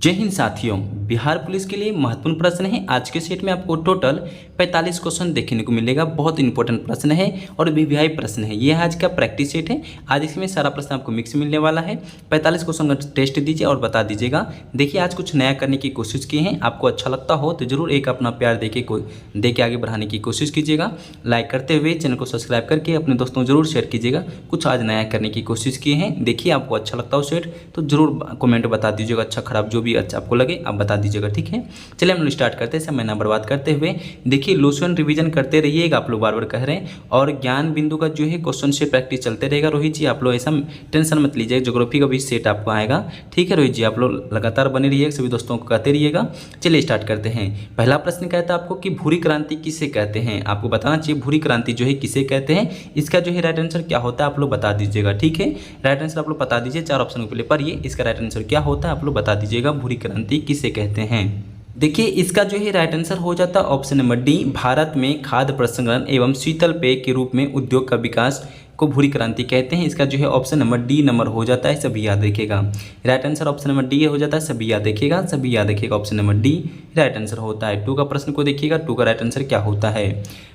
जय हिंद साथियों। बिहार पुलिस के लिए महत्वपूर्ण प्रश्न है। आज के सेट में आपको टोटल 45 क्वेश्चन देखने को मिलेगा। बहुत इंपॉर्टेंट प्रश्न है और वीवीआई प्रश्न है। ये आज का प्रैक्टिस सेट है। आज इसमें सारा प्रश्न आपको मिक्स मिलने वाला है। 45 क्वेश्चन का टेस्ट दीजिए और बता दीजिएगा। देखिए, आज कुछ नया करने की कोशिश की है। आपको अच्छा लगता हो तो जरूर एक अपना प्यार दे के आगे बढ़ाने की कोशिश कीजिएगा। लाइक करते हुए चैनल को सब्सक्राइब करके अपने दोस्तों जरूर शेयर कीजिएगा। कुछ आज नया करने की कोशिश किए हैं। देखिए, आपको अच्छा लगता हो सेट तो जरूर कमेंट बता दीजिएगा। अच्छा खराब जो भी अच्छा आपको लगे आप बता दीजिएगा, ठीक है। चलिए हम लोग स्टार्ट करते हैं समय ना बर्बाद करते हुए। देखिए, लोशन रिवीजन करते रहिएगा, आप लोग बार बार कह रहे हैं। और ज्ञान बिंदु का जो है क्वेश्चन से प्रैक्टिस चलते रहेगा। रोहित जी, आप लोग ऐसा टेंशन मत लीजिए, ज्योग्राफी का भी सेट आपको आएगा, ठीक है। रोहित जी, आप लोग लगातार बने रहिएगा, सभी दोस्तों को कहते रहिएगा। चलिए स्टार्ट करते हैं। पहला प्रश्न कहता है आपको कि भूरी क्रांति किसे कहते हैं। आपको बताना चाहिए भूरी क्रांति जो है किसे कहते हैं। इसका जो है राइट आंसर क्या होता है आप लोग बता दीजिएगा, ठीक है। राइट आंसर आप लोग बता दीजिए। 4 ऑप्शन के लिए पढ़िए, इसका राइट आंसर क्या होता है आप लोग बता दीजिएगा। भूरी क्रांति किसे कहते हैं। देखिए, इसका जो है राइट आंसर हो जाता है ऑप्शन नंबर डी। भारत में खाद्य प्रसंस्करण एवं शीतल पेय के रूप में उद्योग का विकास को भूरी क्रांति कहते हैं। इसका जो है ऑप्शन नंबर डी नंबर हो जाता है, सभी याद रखिएगा। Right answer option number D हो जाता है, सभी याद रखिएगा, सभी याद रखिएगा। Option number D right answer होता है। 2 का प्रश्न को देखिएगा, 2 का राइट आंसर क्या होता है।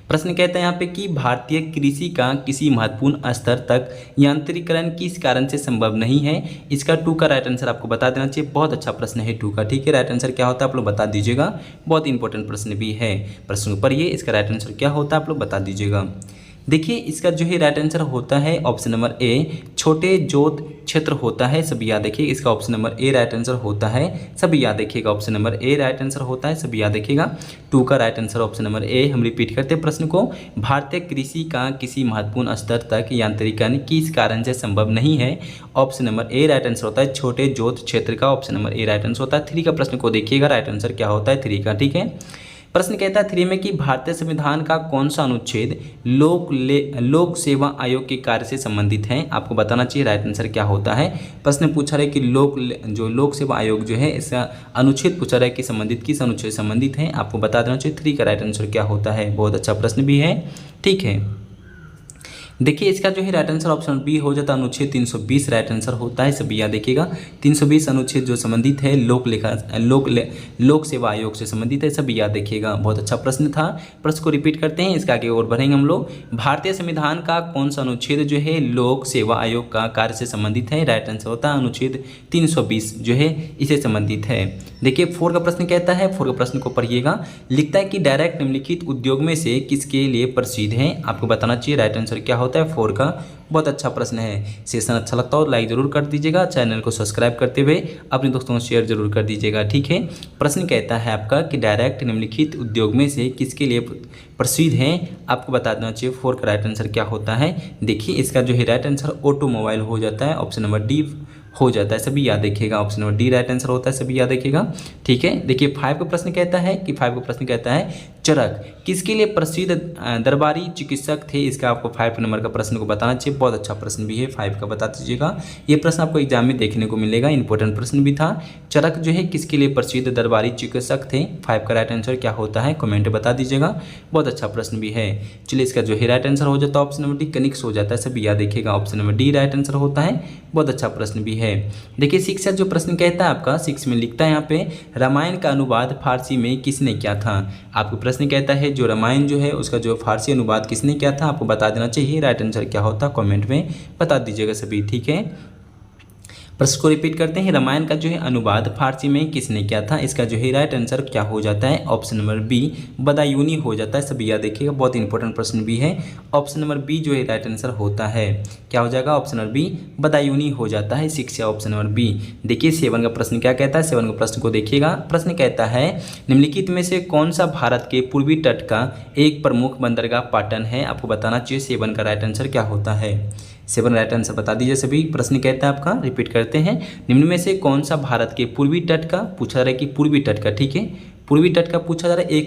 प्रश्न कहता है यहाँ पे कि भारतीय कृषि का किसी महत्वपूर्ण स्तर तक यांत्रिकरण किस कारण से संभव नहीं है। इसका 2 का राइट आंसर आपको बता देना चाहिए। बहुत अच्छा प्रश्न है 2 का, ठीक है। राइट आंसर क्या होता है आप लोग बता दीजिएगा। बहुत इंपॉर्टेंट प्रश्न भी है। प्रश्न पर ये इसका राइट आंसर क्या होता है आप लोग बता दीजिएगा। देखिए, इसका जो है राइट आंसर होता है ऑप्शन नंबर ए, छोटे जोत क्षेत्र होता है, सभी याद रखिए। इसका option number A right answer होता है, सभी याद रखिएगा। Option number A right answer होता है, सभी याद रखिएगा। 2 का right answer option number A. हम रिपीट करते हैं प्रश्न को। भारतीय कृषि का किसी महत्वपूर्ण स्तर तक यांत्रिकरण किस कारण से संभव नहीं है। Option number A right answer होता है छोटे जोत क्षेत्र का। Option number A right answer होता है। 3 का प्रश्न को देखिएगा, राइट आंसर क्या होता है 3 का, ठीक है। प्रश्न कहता है 3 में कि भारतीय संविधान का कौन सा अनुच्छेद लोक सेवा आयोग के कार्य से संबंधित है। आपको बताना चाहिए राइट आंसर क्या होता है। प्रश्न पूछा रहा है कि लोक सेवा आयोग जो है इसका अनुच्छेद पूछा रहा है कि संबंधित किस अनुच्छेद संबंधित है। आपको बता देना चाहिए 3 का राइट आंसर क्या होता है। बहुत अच्छा प्रश्न भी है, ठीक है। देखिए, इसका जो है राइट आंसर ऑप्शन बी हो जाता है, अनुच्छेद 320 राइट आंसर होता है, सभी याद देखिएगा। 320 अनुच्छेद जो संबंधित है लोक सेवा आयोग से संबंधित है, सभी याद देखिएगा। बहुत अच्छा प्रश्न था। प्रश्न को रिपीट करते हैं, इसका आगे और बढ़ेंगे हम लोग। भारतीय संविधान का कौन सा अनुच्छेद जो है लोक सेवा आयोग का कार्य से संबंधित है। राइट आंसर होता है अनुच्छेद 320 जो है इसे संबंधित है। देखिए, 4 का प्रश्न कहता है, 4 का प्रश्न को पढ़िएगा। लिखता है कि डायरेक्ट निम्नलिखित उद्योग में से किसके लिए प्रसिद्ध है। आपको बताना चाहिए राइट आंसर क्या होता है 4 का। बहुत अच्छा प्रश्न है। सेशन अच्छा लगता हो लाइक जरूर कर दीजिएगा। चैनल को सब्सक्राइब करते हुए अपने दोस्तों को शेयर जरूर कर दीजिएगा, ठीक है। प्रश्न कहता है आपका कि डायरेक्ट निम्नलिखित उद्योग में से किसके लिए प्रसिद्ध है। आपको बता देना चाहिए 4 का राइट आंसर क्या होता है। देखिए, इसका जो है राइट आंसर ऑटोमोबाइल हो जाता है, ऑप्शन नंबर डी हो जाता है, सभी याद रखिएगा। Option number D right answer होता है, सभी याद रखिएगा, ठीक है। देखिए, 5 का प्रश्न कहता है कि 5 का प्रश्न कहता है चरक किसके लिए प्रसिद्ध दरबारी चिकित्सक थे। इसका आपको 5 नंबर का प्रश्न को बताना चाहिए। बहुत अच्छा प्रश्न भी है, 5 का बता दीजिएगा। ये प्रश्न आपको एग्जाम में देखने को मिलेगा, इंपॉर्टेंट प्रश्न भी था। चरक जो है किसके लिए प्रसिद्ध दरबारी चिकित्सक थे। 5 का राइट आंसर क्या होता है कमेंट बता दीजिएगा। बहुत अच्छा प्रश्न भी है। चलिए, इसका जो है राइट आंसर हो जाता है ऑप्शन नंबर डी, कनिक्स हो जाता है, सभी याद देखिएगा। Option number D right answer होता है। बहुत अच्छा प्रश्न भी है। देखिए, 6 का जो प्रश्न कहता है आपका 6 में लिखता है यहाँ पे रामायण का अनुवाद फारसी में किसने किया था। आपको प्रश्न कहता है जो रामायण जो है उसका जो फारसी अनुवाद किसने किया था। आपको बता देना चाहिए राइट आंसर क्या होता है कमेंट में बता दीजिएगा सभी, ठीक है। प्रश्न को रिपीट करते हैं। रामायण का जो है अनुवाद फारसी में किसने किया था। इसका जो है राइट आंसर क्या हो जाता है ऑप्शन नंबर बी बदायूनी हो जाता है, सभी याद देखिएगा। बहुत इंपॉर्टेंट प्रश्न भी है। ऑप्शन नंबर बी जो है राइट आंसर होता है, क्या हो जाएगा ऑप्शन नंबर बी बदायूनी हो जाता है। 6 या ऑप्शन नंबर बी। देखिए, 7 का प्रश्न क्या कहता है। 7 का प्रश्न को देखिएगा। प्रश्न कहता है निम्नलिखित में से कौन सा भारत के पूर्वी तट का एक प्रमुख बंदरगाह पाटन है। आपको बताना चाहिए 7 का राइट आंसर क्या होता है। 7 राइट आंसर बता दीजिए सभी। प्रश्न कहता है आपका, रिपीट करते हैं, निम्न में से कौन सा भारत के पूर्वी तट का पूछा जा रहा है कि पूर्वी तट का, ठीक है, पूर्वी तट का पूछा जा रहा है।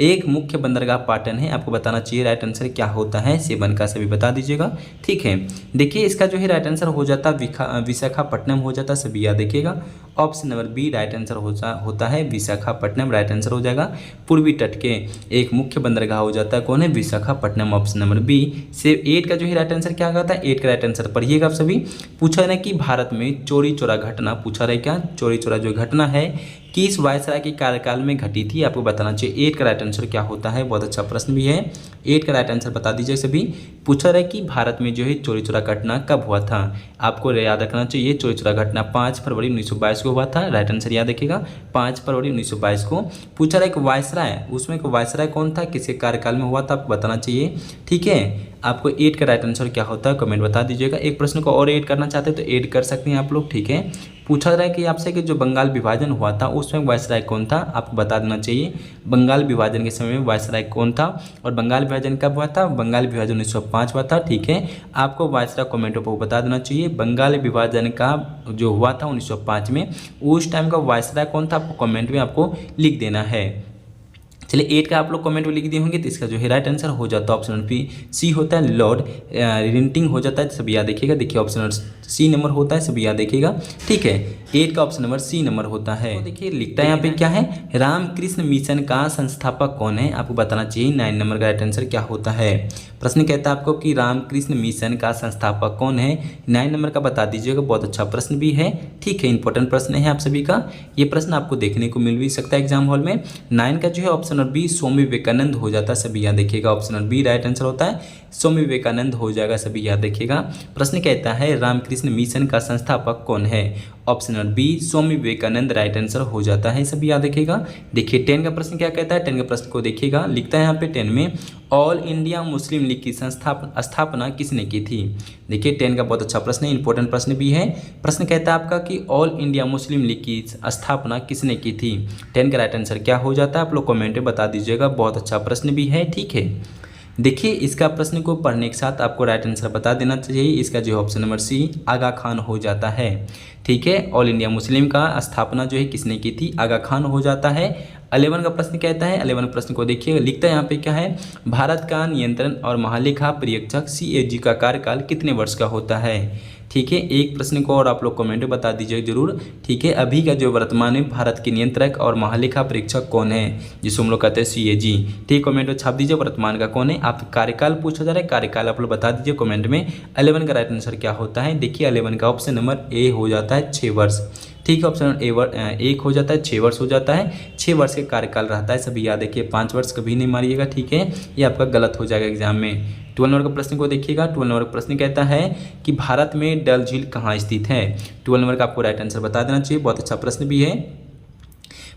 एक मुख्य बंदरगाह पाटन है। आपको बताना चाहिए राइट आंसर क्या होता है 7 का, सभी बता दीजिएगा, ठीक है। देखिए, इसका जो है राइट आंसर हो जाता है विशाखापट्टनम हो जाता है, सभी याद देखिएगा। Option number B right answer होता है विशाखापट्टनम, राइट आंसर हो जाएगा। पूर्वी तट के एक मुख्य बंदरगाह हो जाता है कौन है, विशाखापट्टनम, ऑप्शन नंबर बी। से 8 का जो है राइट आंसर क्या आता है, 8 का राइट आंसर पढ़िएगा आप सभी। पूछा है कि भारत में चोरी चोरा घटना, पूछा रहा है क्या, चोरी चोरा जो घटना है किस वायसराय के कार्यकाल में घटी थी, आपको बताना चाहिए। 8 का राइट आंसर क्या होता है, बहुत अच्छा प्रश्न भी है। 8 का राइट आंसर बता दीजिए सभी। पूछा रहा है कि भारत में जो है चोरी चोरा घटना कब हुआ था, आपको याद रखना चाहिए। चोरी चोरा घटना 5 फरवरी 1922 को हुआ था, राइट आंसर याद रखिएगा 5 फरवरी 1922 को। पूछा रहा है कि वायसराय, उसमें वायसराय कौन था, किसके कार्यकाल में हुआ था, आपको बताना चाहिए। ठीक है, आपको 8 का राइट आंसर क्या होता है कमेंट बता दीजिएगा। एक प्रश्न को और ऐड करना चाहते हैं तो ऐड कर सकते हैं आप लोग। ठीक है, पूछा रहा है कि आपसे कि जो बंगाल विभाजन हुआ था उसमें वायसराय कौन था, आपको बता देना चाहिए। बंगाल विभाजन के समय में वायसराय कौन था और बंगाल विभाजन कब हुआ था, बंगाल विभाजन 1905 हुआ था। ठीक है, आपको वायसराय कमेंटों पर बता देना चाहिए। बंगाल विभाजन का जो हुआ था 1905 में, उस टाइम का वायसराय कौन था, आपको कमेंट में आपको लिख देना है। चलिए 8 का आप लोग कमेंट में लिख दिए होंगे तो इसका जो है राइट आंसर हो जाता है ऑप्शन नंबर सी होता है, लॉर्ड रिंटिंग हो जाता है, सभी याद देखिएगा। देखिए ऑप्शन नंबर सी नंबर होता है, सभी याद देखिएगा। ठीक है, 8 का ऑप्शन नंबर सी नंबर होता है। तो देखिए लिखता है यहाँ पे क्या है, रामकृष्ण मिशन का संस्थापक कौन है, आपको बताना चाहिए। 9 नंबर का राइट आंसर क्या होता है। प्रश्न कहता है आपको कि रामकृष्ण मिशन का संस्थापक कौन है, 9 नंबर का बता दीजिएगा। बहुत अच्छा प्रश्न भी है। ठीक है, इंपॉर्टेंट प्रश्न है आप सभी का। ये प्रश्न आपको देखने को मिल भी सकता है एग्जाम हॉल में। 9 का जो है option number B Swami Vivekananda हो जाता है, सभी याद देखिएगा। Option number B right answer होता है, स्वामी विवेकानंद हो जाएगा, सभी याद देखिएगा। प्रश्न कहता है रामकृष्ण मिशन का संस्थापक कौन है, option number B Swami Vivekananda right answer हो जाता है, सभी याद रखिएगा। देखिए 10 का प्रश्न क्या कहता है, 10 का प्रश्न को देखिएगा। लिखता है यहाँ पे 10 में ऑल इंडिया मुस्लिम लीग की स्थापना किसने की थी। देखिए 10 का बहुत अच्छा प्रश्न है, इंपॉर्टेंट प्रश्न भी है। प्रश्न कहता है आपका कि ऑल इंडिया मुस्लिम लीग की स्थापना किसने की थी। 10 का राइट आंसर क्या हो जाता है, आप लोग कमेंट में बता दीजिएगा। बहुत अच्छा प्रश्न भी है। ठीक है, देखिए इसका प्रश्न को पढ़ने के साथ आपको राइट आंसर बता देना चाहिए। इसका जो ऑप्शन नंबर सी आगा खान हो जाता है। ठीक है, ऑल इंडिया मुस्लिम का स्थापना जो है किसने की थी, आगा खान हो जाता है। 11 का प्रश्न कहता है, 11 प्रश्न को देखिएगा। लिखता है यहाँ पे क्या है, भारत का नियंत्रण और महालेखा परीक्षक CAG का कार्यकाल कितने वर्ष का होता है। ठीक है, एक प्रश्न को और आप लोग कमेंट में बता दीजिए जरूर। ठीक है, अभी का जो वर्तमान में भारत के नियंत्रक और महालेखा परीक्षक कौन है, जिसको हम लोग कहते हैं CAG। ठीक, कमेंट में छाप दीजिए वर्तमान का कौन है। आप कार्यकाल पूछा जा रहा है, कार्यकाल आप लोग बता दीजिए कमेंट में। 11 का राइट आंसर क्या होता है, देखिए 11 का ऑप्शन नंबर ए हो जाता है 6 वर्ष। ठीक है, ऑप्शन एक हो जाता है, 6 वर्ष हो जाता है। 6 वर्ष के कार्यकाल रहता है, सभी याद रखिए। 5 वर्ष कभी नहीं मारिएगा। ठीक है, ये आपका गलत हो जाएगा एग्जाम में। 12 नंबर का प्रश्न को देखिएगा। 12 नंबर का प्रश्न कहता है कि भारत में डल झील कहाँ स्थित है। 12 नंबर का आपको राइट आंसर बता देना चाहिए। बहुत अच्छा प्रश्न भी है।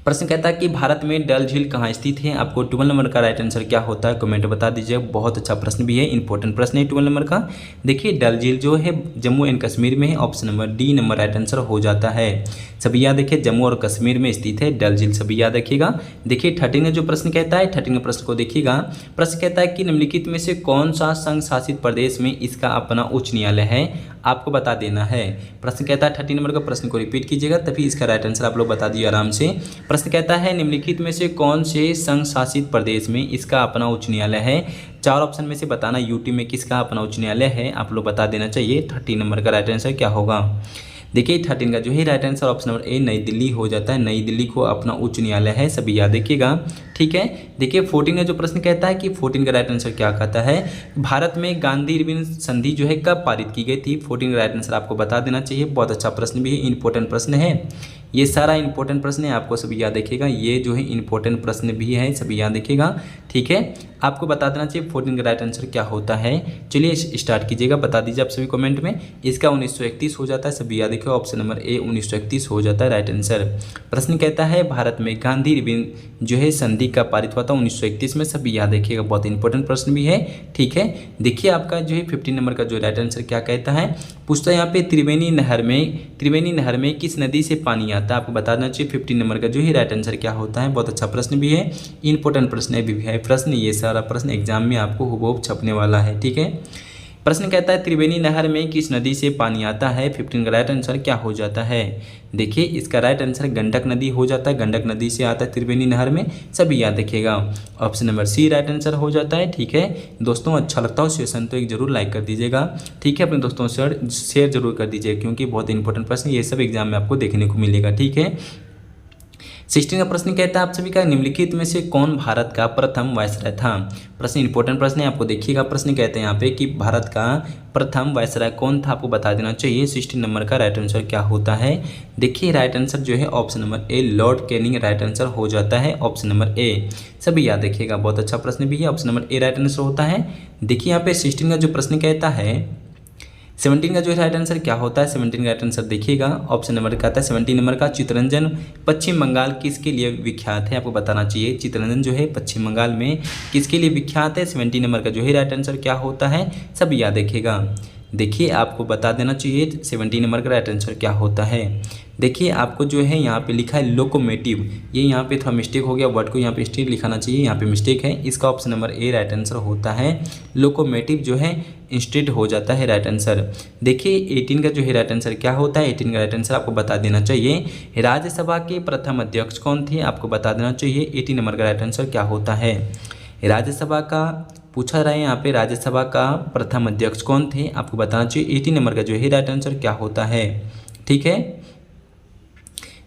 प्रश्न कहता है कि भारत में डल झील कहाँ स्थित है, आपको 12 नंबर का राइट आंसर क्या होता है कमेंट बता दीजिए। बहुत अच्छा प्रश्न भी है, इंपॉर्टेंट प्रश्न है 12 नंबर का। देखिए डल झील जो है जम्मू एंड कश्मीर में है, option number D number right answer हो जाता है। सभी याद रखिए, जम्मू और कश्मीर में स्थित है डल झील, सभी याद रखिएगा। देखिए 13 जो प्रश्न कहता है, 13 प्रश्न को देखिएगा। प्रश्न कहता है कि निम्नलिखित में से कौन सा संघ शासित प्रदेश में इसका अपना उच्च न्यायालय है, आपको बता देना है। प्रश्न कहता है 13 नंबर का प्रश्न को रिपीट कीजिएगा तभी इसका राइट आंसर आप लोग बता दिए आराम से। प्रश्न कहता है निम्नलिखित में से कौन से संघ शासित प्रदेश में इसका अपना उच्च न्यायालय है। 4 ऑप्शन में से बताना यूटी में किसका अपना उच्च न्यायालय है, आप लोग बता देना चाहिए। 13 नंबर का राइट आंसर क्या होगा। देखिए 13 का जो है right answer option number A नई दिल्ली हो जाता है। नई दिल्ली को अपना उच्च न्यायालय है, सभी याद रखिएगा। ठीक है, देखिए 14 का जो प्रश्न कहता है कि 14 का राइट आंसर क्या कहता है, भारत में गांधी इरविन संधि जो है कब पारित की गई थी। 14 का राइट आंसर आपको बता देना चाहिए। बहुत अच्छा प्रश्न भी है, इंपॉर्टेंट प्रश्न है। ये सारा इंपॉर्टेंट प्रश्न है, आपको सभी याद रखिएगा। ये जो है इंपॉर्टेंट प्रश्न भी है, सभी याद रखिएगा। ठीक है, आपको बता देना चाहिए 14 का राइट आंसर क्या होता है। चलिए स्टार्ट कीजिएगा, बता दीजिए आप सभी कमेंट में। इसका 1931 हो जाता है, सभी याद रखिए। ऑप्शन नंबर ए 1931 हो जाता है राइट आंसर। प्रश्न कहता है भारत में गांधी इरविन जो है संधि का पारित हुआ था 1931 में, सभी याद रखिएगा। बहुत इंपॉर्टेंट प्रश्न भी है। ठीक है, देखिए आपका जो है 15 नंबर का जो राइट आंसर क्या कहता है, पूछता है यहाँ पे त्रिवेणी नहर में किस नदी से पानी आता है, आपको बताना चाहिए। 15 नंबर का जो है राइट आंसर क्या होता है। बहुत अच्छा प्रश्न भी है, इंपॉर्टेंट प्रश्न है भी है प्रश्न। ये सारा प्रश्न एग्जाम में आपको हुबहू छपने वाला है। ठीक है, प्रश्न कहता है त्रिवेणी नहर में किस नदी से पानी आता है। 15 का राइट आंसर क्या हो जाता है। देखिए इसका राइट आंसर गंडक नदी हो जाता है, गंडक नदी से आता है त्रिवेणी नहर में, सभी याद रखिएगा। Option number C right answer हो जाता है। ठीक है दोस्तों, अच्छा लगता हो सेशन तो एक जरूर लाइक कर दीजिएगा। ठीक है, अपने दोस्तों से शेयर जरूर कर दीजिएगा क्योंकि बहुत इंपॉर्टेंट प्रश्न ये सब एग्जाम में आपको देखने को मिलेगा। ठीक है, 16 का प्रश्न कहता है आप सभी का निम्नलिखित में से कौन भारत का प्रथम वायसराय था। प्रश्न इंपॉर्टेंट प्रश्न है, आपको देखिएगा। प्रश्न कहते हैं यहाँ पे कि भारत का प्रथम वायसराय कौन था, आपको बता देना चाहिए। 16 नंबर का राइट आंसर क्या होता है। देखिए राइट आंसर जो है option number A Lord Canning right answer हो जाता है। ऑप्शन नंबर ए, सभी याद रखिएगा, बहुत अच्छा प्रश्न भी है। Option number A right answer होता है। देखिए यहाँ पे 16 का जो प्रश्न कहता है 17 का जो राइट आंसर क्या होता है। 17 का राइट आंसर देखिएगा, ऑप्शन नंबर का आता है 17 नंबर का चित्तरंजन पश्चिम बंगाल किसके लिए विख्यात है, आपको बताना चाहिए। चित्तरंजन जो है पश्चिम बंगाल में किसके लिए विख्यात है। 17 नंबर का जो है राइट आंसर क्या होता है, सब याद रखिएगा। देखिए आपको बता देना चाहिए 17 नंबर का राइट आंसर क्या होता है। देखिए आपको जो है यहाँ पे लिखा है लोकोमेटिव, ये यहाँ पे थोड़ा मिस्टेक हो गया, वर्ड को यहाँ पे स्ट्रेट लिखाना चाहिए, यहाँ पे मिस्टेक है। इसका option number A right answer होता है। लोकोमेटिव जो है इंस्टेड हो जाता है राइट आंसर। देखिए 18 का जो है राइट आंसर क्या होता है। 18 का राइट आंसर आपको बता देना चाहिए। राज्यसभा के प्रथम अध्यक्ष कौन थे, आपको बता देना चाहिए। 18 नंबर का राइट आंसर क्या होता है। राज्यसभा का पूछा रहा है यहाँ पे, राज्यसभा का प्रथम अध्यक्ष कौन थे, आपको बताना चाहिए। 18 नंबर का जो है राइट आंसर क्या होता है। ठीक है,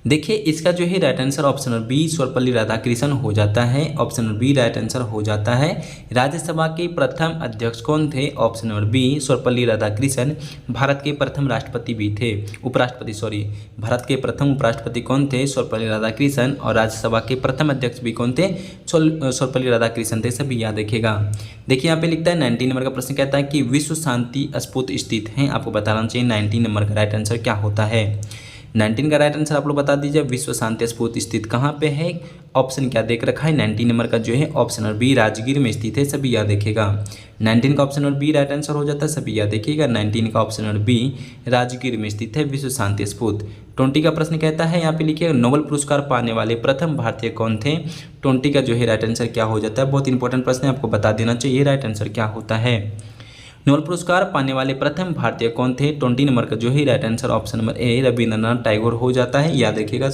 देखिए इसका जो है right answer option number B Sarvepalli Radhakrishnan हो जाता है। Option number B right answer हो जाता है। राज्यसभा के प्रथम अध्यक्ष कौन थे, option number B Sarvepalli Radhakrishnan Bharat के प्रथम राष्ट्रपति भी थे, उपराष्ट्रपति सॉरी, भारत के प्रथम उपराष्ट्रपति कौन थे, सर्वपल्ली राधाकृष्णन। और राज्यसभा के प्रथम अध्यक्ष भी कौन थे, सर्वपल्ली राधाकृष्णन थे, सभी याद रखिएगा। देखिए यहाँ पे लिखता है 19 नंबर का प्रश्न कहता है कि विश्व शांति स्फूर्त स्थित है, आपको बताना चाहिए 19 नंबर का राइट आंसर क्या होता है। 19 का राइट आंसर आप लोग बता दीजिए। विश्व शांति स्फूर्त स्थित कहाँ पे है, ऑप्शन क्या देख रखा है। 19 नंबर का जो है ऑप्शन नंबर बी राजगीर में स्थित है, सभी याद देखिएगा। 19 का option number B right answer हो जाता है, सभी याद देखिएगा। 19 का ऑप्शन नंबर बी राजगीर में स्थित है विश्व शांति स्फूर्त। 20 का प्रश्न कहता है यहाँ पे लिखिए नोबेल पुरस्कार पाने वाले प्रथम भारतीय कौन थे। 20 का जो है राइट आंसर क्या हो जाता है, बहुत इंपॉर्टेंट प्रश्न है, आपको बता देना चाहिए राइट आंसर क्या होता है। नोबेल पुरस्कार पाने वाले प्रथम भारतीय कौन थे। 20 नंबर का जो है right answer option number A Rabindranath Tagore हो जाता है, याद रखिएगा।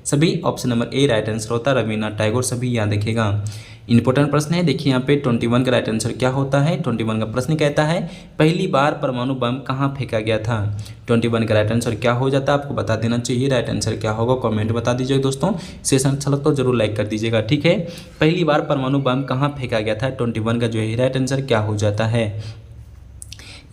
सभी option number A right answer होता है, रविंद्रनाथ टैगोर, सभी याद रखिएगा। इंपॉर्टेंट प्रश्न है, देखिए यहाँ पे 21 का राइट आंसर क्या होता है। 21 का प्रश्न कहता है पहली बार परमाणु बम कहाँ फेंका गया था। 21 का राइट आंसर क्या हो जाता है, आपको बता देना चाहिए राइट आंसर क्या होगा। कमेंट बता दीजिएगा दोस्तों, सेशन अच्छा लगता हो जरूर लाइक कर दीजिएगा। ठीक है, पहली बार परमाणु बम कहाँ फेंका गया था, 21 का जो है राइट आंसर क्या हो जाता है।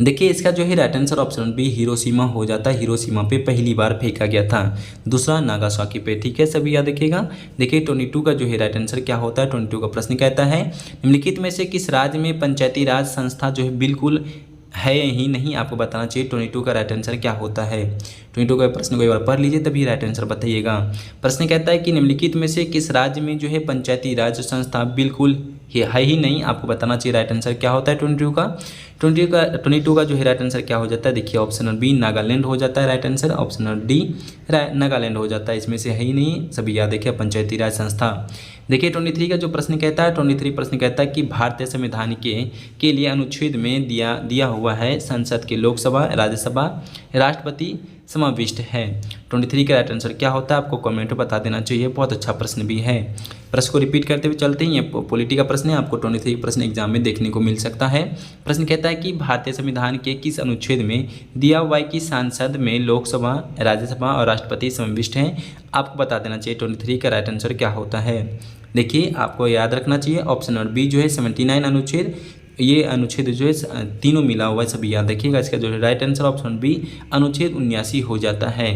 देखिए इसका जो है right answer option B Hiroshima हो जाता है। हिरोशिमा पे पहली बार फेंका गया था, दूसरा नागासाकी पे। ठीक है, सभी याद रखिएगा। देखिए 22 का जो है राइट आंसर क्या होता है। 22 का प्रश्न कहता है निम्नलिखित में से किस राज्य में पंचायती राज संस्था जो है बिल्कुल है ही नहीं, आपको बताना चाहिए। 22 का राइट आंसर क्या होता है। 22 का प्रश्न को एक बार पढ़ लीजिए तभी राइट आंसर बताइएगा। प्रश्न कहता है कि निम्नलिखित में से किस राज्य में जो है पंचायती राज संस्था बिल्कुल है ही नहीं, आपको बताना चाहिए राइट आंसर क्या होता है। 22 का जो है राइट आंसर क्या हो जाता है। देखिए ऑप्शन नंबर बी नागालैंड हो जाता है right answer. Option number D Nagaland हो जाता है, इसमें से है ही नहीं, सभी याद देखिए पंचायती राज संस्था। देखिए 23 का जो प्रश्न कहता है, 23 प्रश्न कहता है कि भारतीय संविधान के लिए अनुच्छेद में दिया हुआ है संसद के लोकसभा राज्यसभा राष्ट्रपति समाविष्ट है। 23 का राइट आंसर क्या होता है, आपको कमेंट में बता देना चाहिए, बहुत अच्छा प्रश्न भी है। प्रश्न को रिपीट करते हुए चलते हैं, ये पॉलिटी का प्रश्न है, आपको 23 प्रश्न एग्जाम में देखने को मिल सकता है। प्रश्न कहता है कि भारतीय संविधान के किस अनुच्छेद में दिया हुआ है कि संसद में लोकसभा राज्यसभा और राष्ट्रपति समाविष्ट हैं, आपको बता देना चाहिए 23 का राइट आंसर क्या होता है। देखिए आपको याद रखना चाहिए ऑप्शन नंबर बी जो है 79 अनुच्छेद, ये अनुच्छेद जो है तीनों मिला हुआ है, सभी याद रखिएगा। इसका जो है राइट आंसर ऑप्शन बी अनुच्छेद 79 हो जाता है।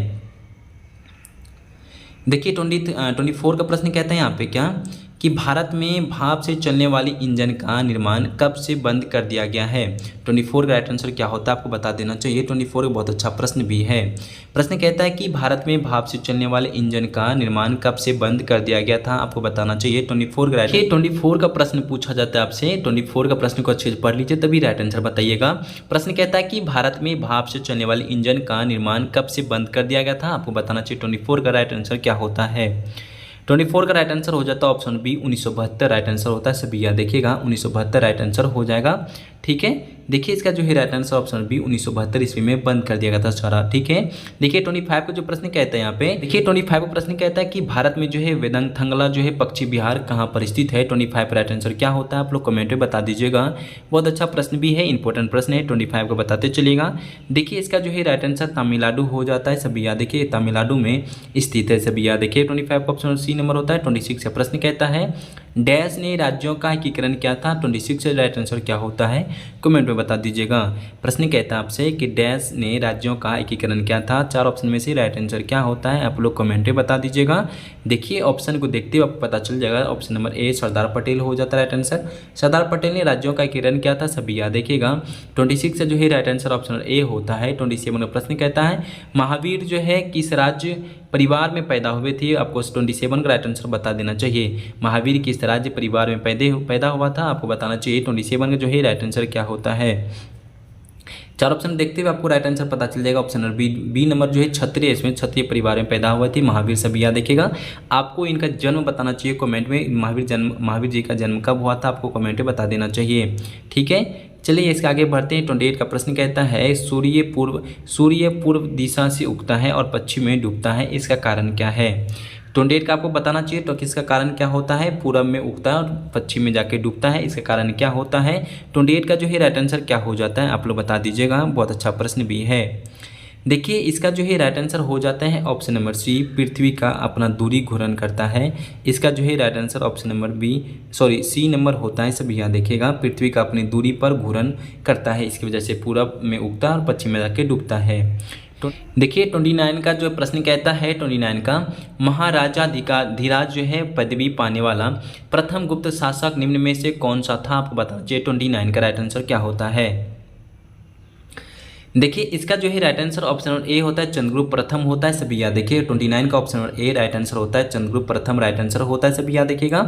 देखिए 24 का प्रश्न कहता है यहाँ पे क्या कि भारत में भाप से चलने वाली इंजन का निर्माण कब से बंद कर दिया गया है। 24 का राइट आंसर क्या होता है, आपको बता देना चाहिए। 24 बहुत अच्छा प्रश्न भी है। प्रश्न कहता है कि भारत में भाप से चलने वाले इंजन का निर्माण कब से बंद कर दिया गया था, आपको बताना चाहिए। 24 का राइट 24 का प्रश्न पूछा जाता है आपसे। 24 का प्रश्न को अच्छे से पढ़ लीजिए तभी राइट आंसर बताइएगा। प्रश्न कहता है कि भारत में भाप से चलने वाले इंजन का निर्माण कब से बंद कर दिया गया था, आपको बताना चाहिए। 24 का राइट आंसर क्या होता है। 24 का राइट आंसर हो जाता है ऑप्शन बी 1972 राइट आंसर होता है, सभी याद देखिएगा 1972 राइट आंसर हो जाएगा ठीक है। देखिए इसका जो है राइट आंसर ऑप्शन बी 1972 ईस्वी में बंद कर दिया गया था चारा, ठीक है। देखिए 25 का जो प्रश्न कहता है यहाँ पे, देखिए 25 का प्रश्न कहता है कि भारत में जो है वेदांथंगला जो है पक्षी विहार कहाँ पर स्थित है। 25 राइट आंसर क्या होता है आप लोग कमेंट में बता दीजिएगा। बहुत अच्छा प्रश्न भी है, इंपॉर्टेंट प्रश्न है, 25 को बताते चलिएगा। देखिए इसका जो है राइट आंसर तमिलनाडु हो जाता है सभी याद, देखिए तमिलनाडु में स्थित है सभी याद। देखिए 25 का ऑप्शन सी नंबर होता है। 26 का प्रश्न कहता है डैश ने राज्यों का एकीकरण किया था। 26 से राइट आंसर क्या होता है कमेंट में बता दीजिएगा। प्रश्न कहता है आपसे कि डैश ने राज्यों का एकीकरण किया था। 4 ऑप्शन में से राइट आंसर क्या होता है आप लोग कमेंट में बता दीजिएगा। देखिए ऑप्शन को देखते हुए आपको पता चल जाएगा। Option number A Sardar Patel हो जाता है राइट आंसर। सरदार पटेल ने राज्यों का एकीकरण किया था सभी याद देखिएगा। 26 से जो है राइट आंसर ऑप्शन ए होता है। 27 का प्रश्न कहता है महावीर जो है किस राज्य परिवार में पैदा हुए थे। आपको 27 का राइट आंसर बता देना चाहिए। महावीर किस राज्य परिवार में पैदा हुआ था आपको बताना चाहिए। 27 का जो है राइट आंसर क्या होता है। 4 ऑप्शन देखते हुए आपको राइट आंसर पता चल जाएगा। ऑप्शन नंबर बी नंबर जो है क्षत्रिय, इसमें क्षत्रिय परिवार में पैदा हुए थे महावीर सभी याद देखिएगा। आपको इनका जन्म बताना चाहिए कमेंट में। महावीर जी का जन्म कब हुआ था आपको कमेंट में बता देना चाहिए, ठीक है। चलिए इसके आगे बढ़ते हैं। 28 का प्रश्न कहता है सूर्य पूर्व दिशा से उगता है और पश्चिम में डूबता है, इसका कारण क्या है। 28 का आपको बताना चाहिए तो किसका कारण क्या होता है। पूरब में उगता है और पश्चिम में जाके डूबता है, इसका कारण क्या होता है। 28 का जो है राइट आंसर क्या हो जाता है आप लोग बता दीजिएगा। बहुत अच्छा प्रश्न भी है। देखिए इसका जो है राइट आंसर हो जाता है ऑप्शन नंबर सी पृथ्वी का अपना दूरी घूर्णन करता है। इसका जो है right answer option number C number होता है सभी यहाँ देखिएगा। पृथ्वी का अपनी दूरी पर घूर्णन करता है, इसकी वजह से पूरब में उगता है और पश्चिम में जाके डूबता है। तो देखिए 29 का जो प्रश्न कहता है 29 का महाराजा धीराज जो है पदवी पाने वाला प्रथम गुप्त शासक निम्न में से कौन सा था आपको बताना चाहिए। 29 का राइट आंसर क्या होता है। देखिए इसका जो है right answer option number A होता है चंद्रगुप्त प्रथम होता है सभी याद देखिए। 29 का option number A right answer होता है चंद्रगुप्त प्रथम राइट आंसर होता है सभी याद देखिएगा।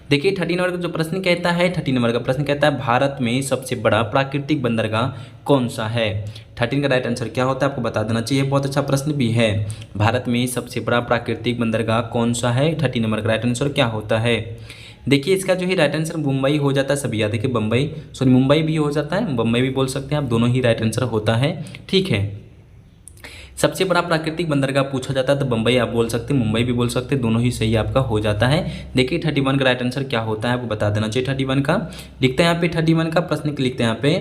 देखिए 30 नंबर का जो प्रश्न कहता है 30 नंबर का प्रश्न कहता है भारत में सबसे बड़ा प्राकृतिक बंदरगाह कौन सा है। 13 का राइट आंसर क्या होता है आपको बता देना चाहिए। बहुत अच्छा प्रश्न भी है। भारत में सबसे बड़ा प्राकृतिक बंदरगाह कौन सा है। 30 नंबर का राइट आंसर क्या होता है। देखिए इसका जो है राइट आंसर मुंबई हो जाता है सभी याद देखिए। मुंबई भी हो जाता है, मुंबई भी बोल सकते हैं आप, दोनों ही राइट आंसर होता है, ठीक है। सबसे बड़ा प्राकृतिक बंदरगाह पूछा जाता है तो बम्बई आप बोल सकते हैं, मुंबई भी बोल सकते हैं, दोनों ही सही आपका हो जाता है। देखिए 31 का राइट आंसर क्या होता है आपको बता देना चाहिए। 31 का लिखते हैं यहाँ पे 31 का प्रश्न लिखते हैं यहाँ पे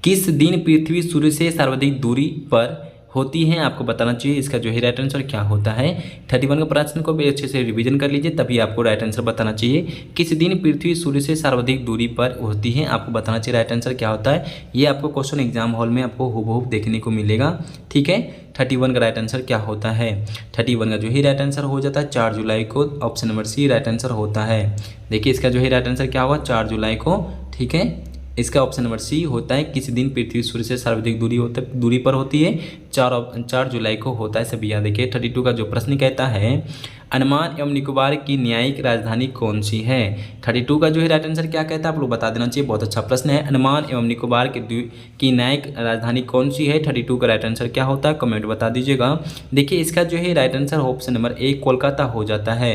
किस दिन पृथ्वी सूर्य से सर्वाधिक दूरी पर होती हैं आपको बताना चाहिए। इसका जो है राइट आंसर क्या होता है। 31 का प्रश्न को भी अच्छे से रिवीजन कर लीजिए तभी आपको राइट आंसर बताना चाहिए। किस दिन पृथ्वी सूर्य से सर्वाधिक दूरी पर होती है आपको बताना चाहिए राइट आंसर क्या होता है। ये आपको क्वेश्चन एग्जाम हॉल में आपको हूबहू देखने को मिलेगा, ठीक है। 31 का राइट आंसर क्या होता है। 31 का जो है राइट आंसर हो जाता है 4 जुलाई को, option number C right answer होता है। देखिए इसका जो है राइट आंसर क्या होगा 4 जुलाई को, ठीक है। इसका ऑप्शन नंबर सी होता है किसी दिन पृथ्वी सूर्य से सर्वाधिक दूरी पर होती है। 4 जुलाई को होता है सभी याद देखिए। 32 का जो प्रश्न कहता है अंडमान एवं निकोबार की न्यायिक राजधानी कौन सी है। 32 का जो है राइट आंसर क्या कहता है आप लोग बता देना चाहिए। बहुत अच्छा प्रश्न है। अंडमान एवं निकोबार की न्यायिक राजधानी कौन सी है। 32 का राइट आंसर क्या होता है कमेंट बता दीजिएगा। देखिए इसका जो है right answer option number A Kolkata हो जाता है।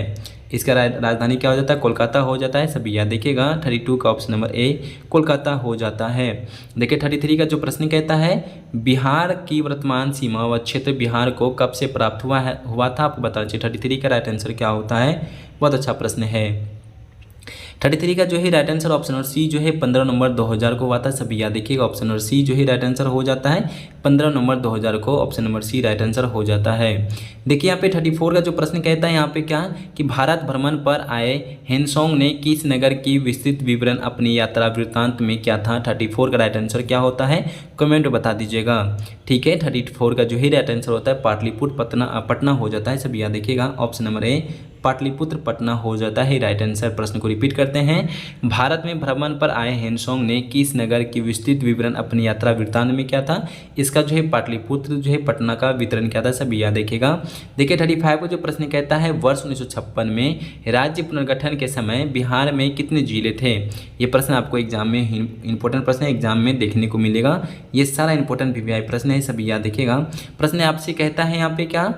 इसका राजधानी क्या हो जाता है कोलकाता हो जाता है सभी याद देखिएगा। 32 का ऑप्शन नंबर ए कोलकाता हो जाता है। देखिए 33 का जो प्रश्न कहता है बिहार की वर्तमान सीमा व क्षेत्र बिहार को कब से प्राप्त हुआ था आपको बताना चाहिए। 33 का राइट आंसर क्या होता है। बहुत अच्छा प्रश्न है। 33 का जो है right answer option number C जो है 15 नवंबर 2000 को हुआ था सभी याद देखिएगा। ऑप्शन नंबर सी जो है राइट आंसर हो जाता है 15 नवंबर 2000 को, option number C right answer हो जाता है। देखिए यहाँ पे 34 का जो प्रश्न कहता है यहाँ पे क्या कि भारत भ्रमण पर आए हेनसोंग ने किस नगर की विस्तृत विवरण अपनी यात्रा वृत्तांत में क्या था। 34 का राइट आंसर क्या होता है कमेंट बता दीजिएगा, ठीक है। 34 का जो है राइट आंसर होता है पाटलिपुत्र पटना हो जाता है सभी याद देखिएगा। Option number A Pataliputra Patna हो जाता है राइट आंसर। प्रश्न को रिपीट करते हैं। भारत में भ्रमण पर आए हेनसोंग ने किस नगर की विस्तृत विवरण अपनी यात्रा वृत्तांत में क्या था। इसका जो है पाटलिपुत्र जो है पटना का वितरण किया था सभी याद देखिएगा। देखिए 35 को जो प्रश्न कहता है वर्ष 1956 में राज्य पुनर्गठन के समय बिहार में कितने जिले थे। ये प्रश्न आपको एग्जाम में इंपॉर्टेंट प्रश्न है, एग्जाम में देखने को मिलेगा। ये सारा इंपॉर्टेंट वीवीआई प्रश्न है सभी याद देखिएगा। प्रश्न आपसे कहता है यहाँ पे क्या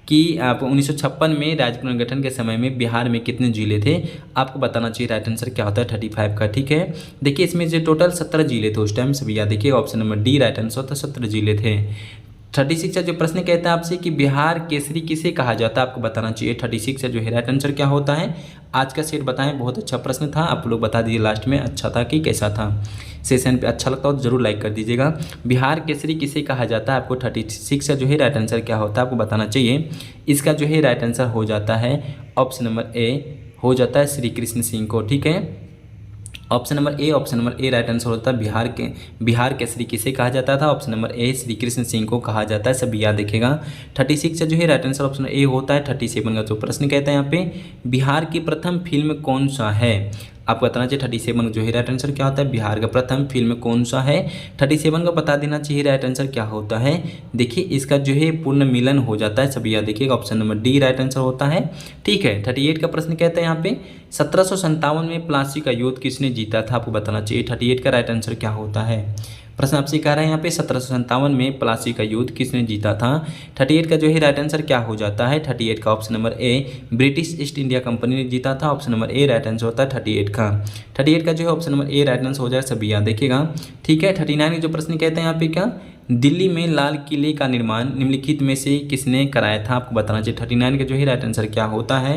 कि आप 1956 में राज्य पुनर्गठन के समय में बिहार में कितने जिले थे, आपको बताना चाहिए। राइट आंसर क्या होता है 35 का। ठीक है, देखिए इसमें जो टोटल 17 जिले थे उस टाइम, सभी याद देखिए option number D right answer होता है, 17 जिले थे। 36 का जो प्रश्न कहता है आपसे कि बिहार केसरी किसे कहा जाता है, आपको बताना चाहिए 36 का जो है राइट आंसर क्या होता है। आज का सेट बताएं, बहुत अच्छा प्रश्न था, आप लोग बता दीजिए लास्ट में अच्छा था कि कैसा था। सेशन पे अच्छा लगता हो तो जरूर लाइक कर दीजिएगा। बिहार केसरी किसे कहा जाता है, आपको 36 का जो है राइट आंसर क्या होता है आपको बताना चाहिए। इसका जो है राइट आंसर हो जाता है ऑप्शन नंबर ए, हो जाता है श्री कृष्ण सिंह को। ठीक है, option number A right answer होता है। बिहार केसरी किसे कहा जाता था, option number A Shri Krishna Singh को कहा जाता है, सभी याद रखिएगा। 36 का जो है राइट आंसर ऑप्शन ए होता है। 37 का जो प्रश्न कहता है यहाँ पे, बिहार की प्रथम फिल्म कौन सा है, आपको बताना चाहिए 37 जो है राइट आंसर क्या होता है। बिहार का प्रथम फिल्म कौन सा है, 37 का बता देना चाहिए राइट आंसर क्या होता है। देखिए इसका जो है पूर्ण मिलन हो जाता है, सभी याद देखिएगा option number D right answer होता है। ठीक है, 38 का प्रश्न कहता है यहाँ पे 1757 में प्लासी का युद्ध किसने जीता था, आपको बताना चाहिए 38 का राइट आंसर क्या होता है। प्रश्न आपसे कह रहा है यहाँ पे 1757 में प्लासी का युद्ध किसने जीता था। 38 का जो है राइट आंसर क्या हो जाता है। 38 का option number A British east India company ने जीता था, option number A right answer होता है 38 का। 38 का जो है option number A right answer हो जाए, सभी याद देखिएगा। ठीक है, 39 का जो प्रश्न कहते हैं यहाँ पे क्या, दिल्ली में लाल किले का निर्माण निम्नलिखित में से किसने कराया था, आपको बताना चाहिए 39 का जो है राइट आंसर क्या होता है।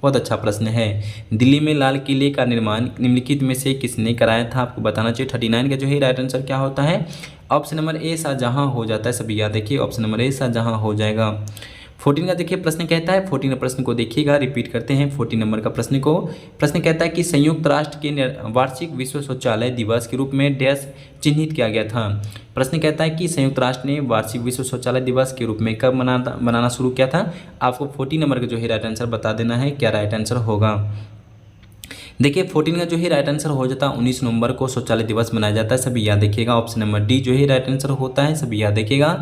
बहुत अच्छा प्रश्न है, दिल्ली में लाल किले का निर्माण निम्नलिखित में से किसने कराया था, आपको बताना चाहिए 39 का जो है राइट आंसर क्या होता है। ऑप्शन नंबर ए शाहजहां हो जाता है, सभी याद देखिए ऑप्शन नंबर ए शाहजहां हो जाएगा। 14 का देखिए प्रश्न कहता है, 14 प्रश्न को देखिएगा, रिपीट करते हैं 14 नंबर का प्रश्न को। प्रश्न कहता है कि संयुक्त राष्ट्र के वार्षिक विश्व शौचालय दिवस के रूप में डैश चिन्हित किया गया था। प्रश्न कहता है कि संयुक्त राष्ट्र ने वार्षिक विश्व शौचालय दिवस के रूप में कब मनाना शुरू किया था। आपको 14 नंबर का जो है राइट आंसर बता देना है, क्या राइट आंसर होगा। देखिए 14 का जो है राइट आंसर हो जाता है 19 नवंबर को शौचालय दिवस मनाया जाता है, सभी याद देखिएगा ऑप्शन नंबर डी जो है राइट आंसर होता है, सभी याद देखिएगा।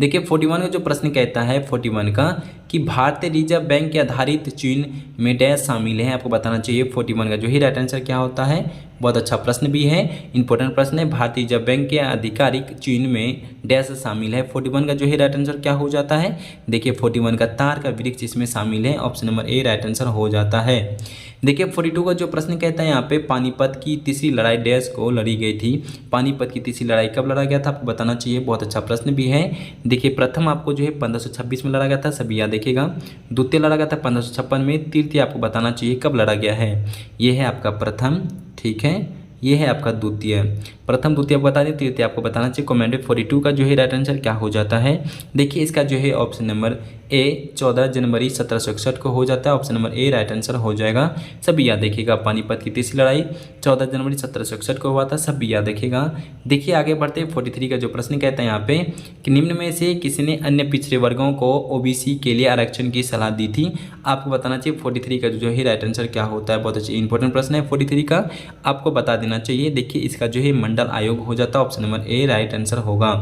देखिए 41 का जो प्रश्न कहता है 41 का कि भारतीय रिजर्व बैंक के आधारित चिन्ह में डैश शामिल है, आपको बताना चाहिए 41 का जो है राइट आंसर क्या होता है। बहुत अच्छा प्रश्न भी है, इंपॉर्टेंट प्रश्न है। भारतीय रिजर्व बैंक के आधिकारिक चिन्ह में डैश शामिल है, 41 का जो है राइट आंसर क्या हो जाता है। देखिए 41 का तार का वृक्ष इसमें शामिल है, option number A right answer हो जाता है। देखिए 42 का जो प्रश्न कहता है यहाँ पे, पानीपत की तीसरी लड़ाई डैश को लड़ी गई थी। पानीपत की तीसरी लड़ाई कब लड़ा गया था, आपको बताना चाहिए, बहुत अच्छा प्रश्न भी है। देखिए प्रथम आपको जो है 1526 में लड़ा गया था, सभी याद देखिएगा। द्वितीय लड़ा गया था 1556 में। तृतीय आपको बताना चाहिए कब लड़ा गया है, ये है आपका प्रथम। ठीक है, ये है आपका द्वितीय। प्रथम द्वितीय आपको बता दें, तृतीय आपको बताना चाहिए। कमेंट 42 का जो है राइट आंसर क्या हो जाता है। देखिए इसका जो है ऑप्शन नंबर ए 14 जनवरी 1761 को हो जाता है, option number A right answer हो जाएगा, सभी याद देखिएगा। पानीपत की तीसरी लड़ाई 14 जनवरी 1761 को हुआ था, सभी याद देखिएगा। देखिए आगे बढ़ते 43 का जो प्रश्न कहता है यहाँ पे कि निम्न में से किसने अन्य पिछड़े वर्गों को ओबीसी के लिए आरक्षण की सलाह दी थी, आपको बताना चाहिए 43 का जो है राइट आंसर क्या होता है। बहुत अच्छी इंपॉर्टेंट प्रश्न है 43 का, आपको बता देना चाहिए। देखिए इसका जो है मंडल आयोग हो जाता है, option number A right answer होगा।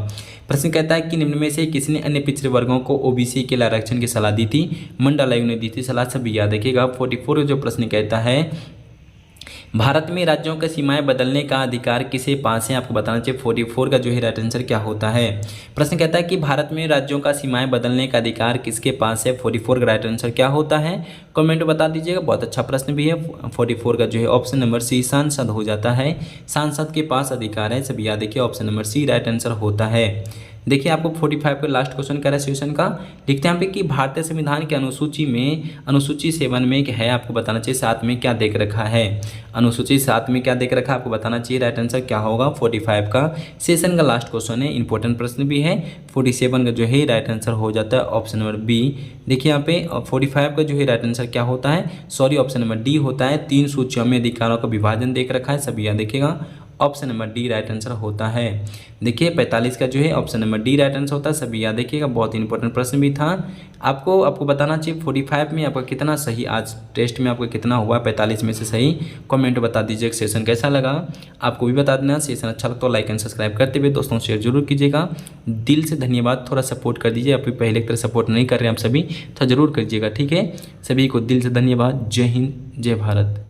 प्रश्न कहता है कि निम्न में से किसने अन्य पिछड़े वर्गों को ओबीसी के लिए आरक्षण की सलाह दी थी, मंडल आयोग ने दी थी सलाह, सभी याद रखिएगा। 44 जो प्रश्न कहता है भारत में राज्यों की सीमाएं बदलने का अधिकार किसे पास है, आपको बताना चाहिए 44 का जो है राइट आंसर क्या होता है। प्रश्न कहता है कि भारत में राज्यों का सीमाएं बदलने का अधिकार किसके पास है, 44 का राइट आंसर क्या होता है, कमेंट बता दीजिएगा। बहुत अच्छा प्रश्न भी है। 44 का जो है ऑप्शन नंबर सी सांसद हो जाता है, सांसद के पास अधिकार है, सभी याद देखिए option number C right answer होता है। देखिए आपको 45 का लास्ट क्वेश्चन कह रहा है सेशन का, लिखते हैं यहाँ पे कि भारतीय संविधान की अनुसूची में अनुसूची 7 में है, आपको बताना चाहिए 7 में क्या देख रखा है। अनुसूची 7 में क्या देख रखा है, आपको बताना चाहिए राइट आंसर क्या होगा। 45 का सेशन का लास्ट क्वेश्चन है, इंपॉर्टेंट प्रश्न भी है। 47 का जो है राइट आंसर हो जाता है ऑप्शन नंबर बी। देखिए यहाँ पे 45 का जो है राइट आंसर क्या होता है, सॉरी ऑप्शन नंबर डी होता है। 3 सूचियों में अधिकारों का विभाजन देख रखा है, सभी याद देखिएगा, option number D right answer होता है। देखिए 45 का जो है option number D right answer होता है, सभी याद देखिएगा। बहुत इंपॉर्टेंट प्रश्न भी था, आपको बताना चाहिए 45 में आपका कितना सही, आज टेस्ट में आपका कितना हुआ 45 में से सही, कमेंट बता दीजिए। सेशन कैसा लगा आपको भी बता देना। सेशन अच्छा लगता तो लाइक एंड सब्सक्राइब करते हुए दोस्तों शेयर जरूर कीजिएगा। दिल से धन्यवाद, थोड़ा सपोर्ट कर दीजिए, आप पहले की तरह सपोर्ट नहीं कर रहे हैं आप सभी, तो जरूर करिएगा। ठीक है, सभी को दिल से धन्यवाद। जय हिंद, जय भारत।